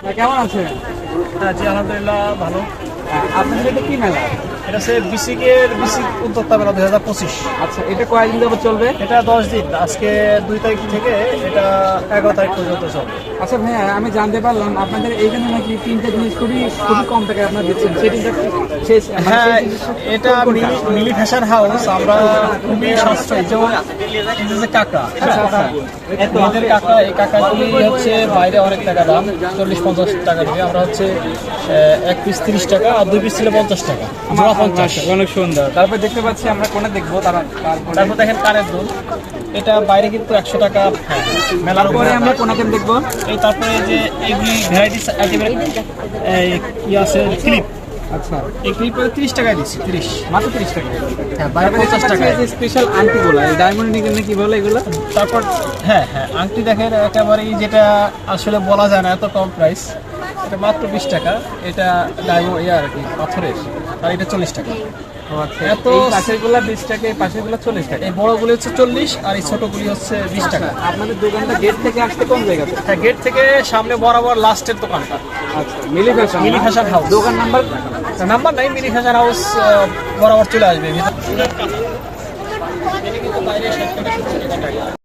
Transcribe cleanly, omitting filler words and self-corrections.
কেমন আছেন? হ্যাঁ জি, আলহামদুলিল্লাহ ভালো। আপনাদের এটা কি মেলা? এটা হচ্ছে বিসিক উদ্যোক্তা মেলা 2025। আচ্ছা, এটা কয়েকদিন যাবত চলবে? এটা 10 দিন, আজকে 2 তারিখ থেকে এটা 11 তারিখ পর্যন্ত চলবে। আচ্ছা ভাইয়া, আমি জানতে পারলাম আপনাদের এইখানে নাকি তিনটা জিনিস খুবই খুবই কম টাকায় আপনারা দিচ্ছেন, সেই তিনটা শেষ হ্যাঁ, এটা মিলি ফ্যাশন হাউস। আমরা খুবই সাশ্রয়ী, যেমন এই যে কাঁকড়া, আমাদের কাঁকড়া, এই কাঁকড়াগুলি হচ্ছে বাইরে অনেক টাকা দাম, 40-50 টাকা দিয়ে। আমরা হচ্ছে 1 পিস 30 টাকা আর 2 পিস ছিল 50 টাকা, জোড়া 50। অনেক সুন্দর। তারপর দেখতে পাচ্ছি আমরা কোনে দেখবো, তারপর দেখেন কানের দুল, এটা বাইরে কিন্তু 100 টাকা। হ্যাঁ, মেলার পরে আমরা কোনাকে দেখবো। এই তারপরে যে এগুলি ভ্যারাইটিস আইটেমের কি আছে ক্লিপ। আচ্ছা, এই ক্লিপ 30 টাকায় দিচ্ছি, 30 মাত্র 30 টাকা। হ্যাঁ, বাইরে 50 টাকা। স্পেশাল আংটিগুলো, এই ডায়মন্ড নিকেল কি বলে এগুলো? তারপর হ্যাঁ হ্যাঁ, আংটি দেখেন একেবারেই, যেটা আসলে বলা যায় না, এত কম প্রাইস। এটা মাত্র 20 টাকা। এটা ডায়মন্ড আর কি পাথরের, আর এটা 40 টাকা। এত পাশেরগুলো 20 টাকা, এই পাশেরগুলো 40 টাকা। এই বড়গুলি হচ্ছে 40 আর এই ছোটগুলি হচ্ছে 20 টাকা। আপনাদের দোকানটা গেট থেকে আসতে কোন জায়গাতে? হ্যাঁ, গেট থেকে সামনে বরাবর লাস্টের দোকানটা। আচ্ছা, মিলি ফ্যাশন হাউস। দোকান নাম্বার নাই, মিলি ফ্যাশন হাউস বরাবর চলে আসবে।